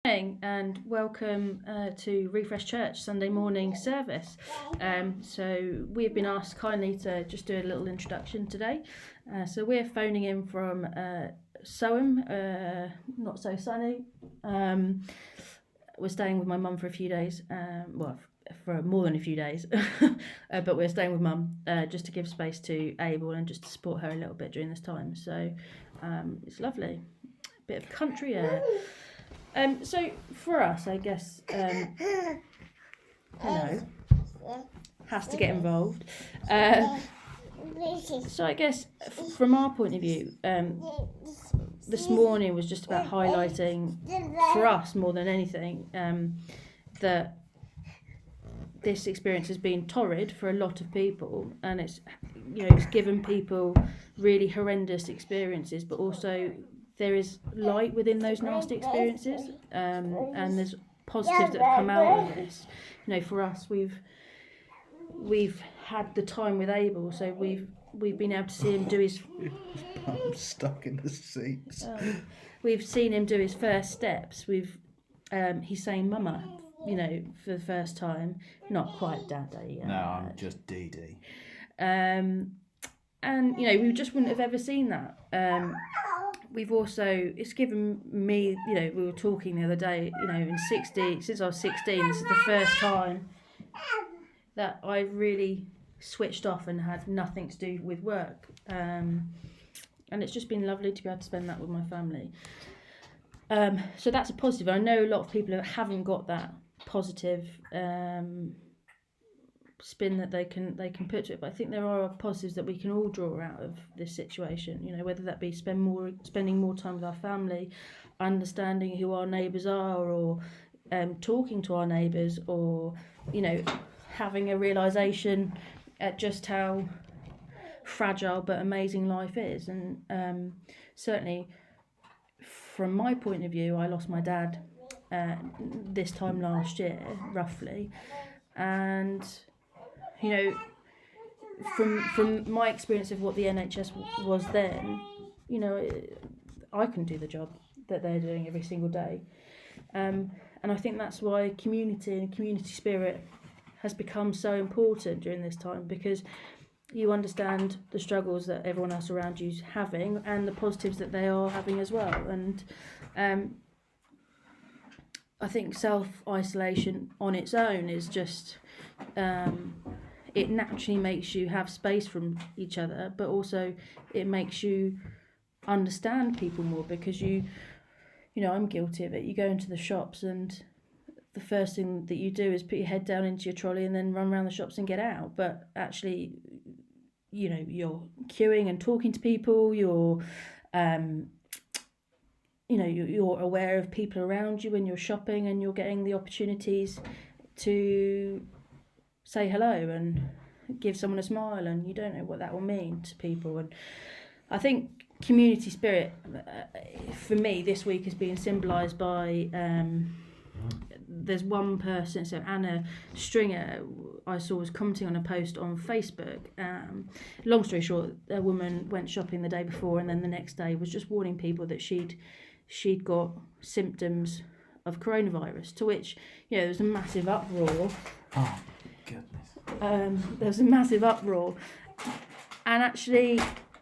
And welcome to Refresh Church Sunday morning service. So we've been asked kindly to just do a little introduction today. So we're phoning in from Soham, not so sunny. We're staying with my mum for a few days, for more than a few days, but we're staying with mum just to give space to Abel and just to support her a little bit during this time. So it's lovely, bit of country air. So for us, I guess, hello, has to get involved. So I guess from our point of view, this morning was just about highlighting for us more than anything that this experience has been torrid for a lot of people, and it's given people really horrendous experiences, but also there is light within those nasty experiences, and there's positives that have come out of this. For us, we've had the time with Abel, so we've been able to see him do his. I'm stuck in the seats. We've seen him do his first steps. He's saying "mama," for the first time. Not quite Daddy yet. No, I'm just Dee. And we just wouldn't have ever seen that. We've also, it's given me, we were talking the other day, since I was 16, this is the first time that I really switched off and had nothing to do with work. And it's just been lovely to be able to spend that with my family. So that's a positive. I know a lot of people haven't got that positive spin that they can put to it, but I think there are positives that we can all draw out of this situation, whether that be spending more time with our family, understanding who our neighbours are, or talking to our neighbours, or having a realisation at just how fragile but amazing life is. And certainly from my point of view, I lost my dad this time last year roughly, and from my experience of what the NHS was then, I couldn't do the job that they're doing every single day. And I think that's why community and community spirit has become so important during this time, because you understand the struggles that everyone else around you's having and the positives that they are having as well. And I think self-isolation on its own is just... it naturally makes you have space from each other, but also it makes you understand people more, because I'm guilty of it. You go into the shops and the first thing that you do is put your head down into your trolley and then run around the shops and get out. But actually, you're queuing and talking to people. You're you're aware of people around you when you're shopping, and you're getting the opportunities to say hello and give someone a smile, and you don't know what that will mean to people. And I think community spirit, for me, this week has been symbolised by there's one person, so Anna Stringer, I saw was commenting on a post on Facebook. Long story short, a woman went shopping the day before, and then the next day was just warning people that she'd got symptoms of coronavirus, to which there was a massive uproar. Oh goodness. There was a massive uproar, and actually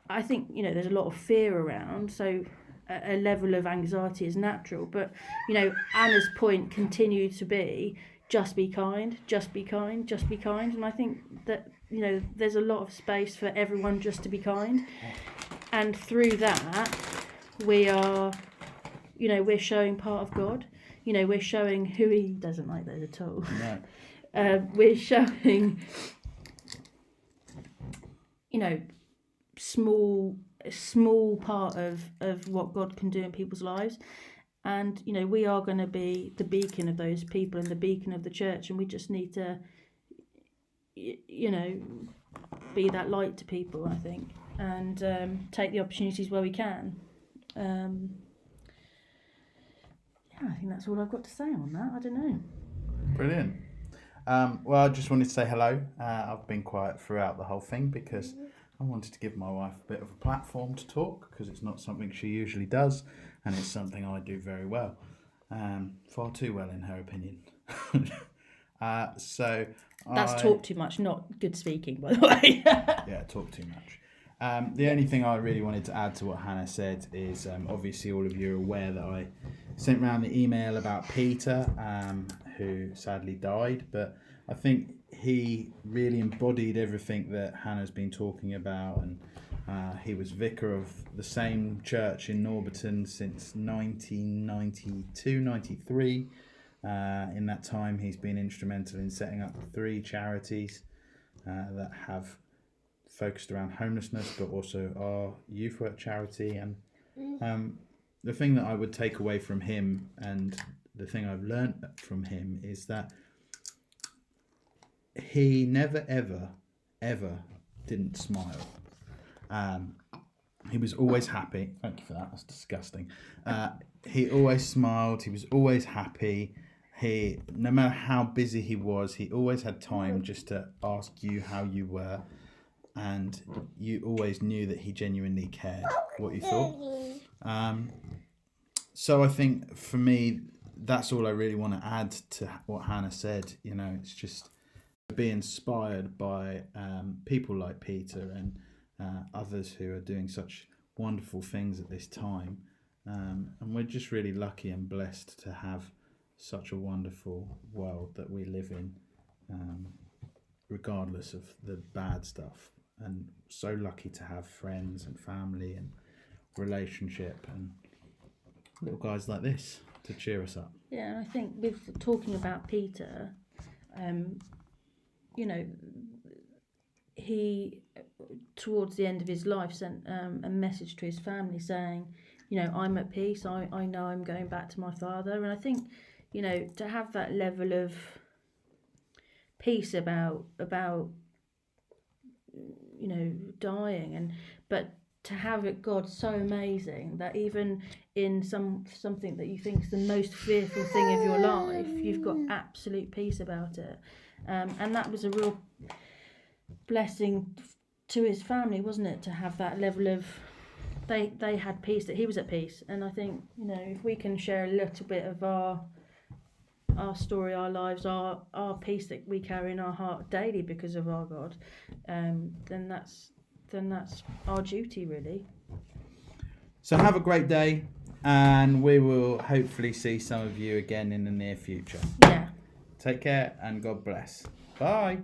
I think there's a lot of fear around, so a level of anxiety is natural, but Anna's point continued to be just be kind, just be kind, just be kind. And I think that there's a lot of space for everyone just to be kind, and through that we are we're showing part of God. We're showing who He doesn't like those at all. No. We're showing small part of what God can do in people's lives, and we are going to be the beacon of those people and the beacon of the church, and we just need to be that light to people, I think, and take the opportunities where we can. I think that's all I've got to say on that. I don't know. Brilliant. Well, I just wanted to say hello. I've been quiet throughout the whole thing because I wanted to give my wife a bit of a platform to talk, because it's not something she usually does, and it's something I do very well. far too well in her opinion. So That's talk too much, not good speaking, by the way. Yeah, talk too much. The only thing I really wanted to add to what Hannah said is obviously all of you are aware that I sent round the email about Peter, who sadly died, but I think he really embodied everything that Hannah's been talking about, and he was vicar of the same church in Norbiton since 1992-93. In that time, he's been instrumental in setting up 3 charities that have focused around homelessness, but also our youth work charity. And the thing that I would take away from him, and the thing I've learnt from him, is that he never ever didn't smile. He was always happy. Thank you for that. That's disgusting. He always smiled. He was always happy. No matter how busy he was, he always had time just to ask you how you were, and you always knew that he genuinely cared what you thought. So I think for me, that's all I really want to add to what Hannah said. You know, it's just be inspired by people like Peter and others who are doing such wonderful things at this time. And we're just really lucky and blessed to have such a wonderful world that we live in, regardless of the bad stuff. And so lucky to have friends and family and relationship and little guys like this to cheer us up. Yeah, I think with talking about Peter, you know, he, towards the end of his life, sent a message to his family saying, you know, I'm at peace. I know I'm going back to my Father. And I think, you know, to have that level of peace about you know, dying, but to have it, God, so amazing that even in something that you think is the most fearful thing of your life, you've got absolute peace about it. And that was a real blessing to his family, wasn't it, to have that level of they had peace, that he was at peace. And I think, you know, if we can share a little bit of our story, our lives, our peace that we carry in our heart daily because of our God, then that's our duty, really. So have a great day, and we will hopefully see some of you again in the near future. Yeah. Take care and God bless. Bye.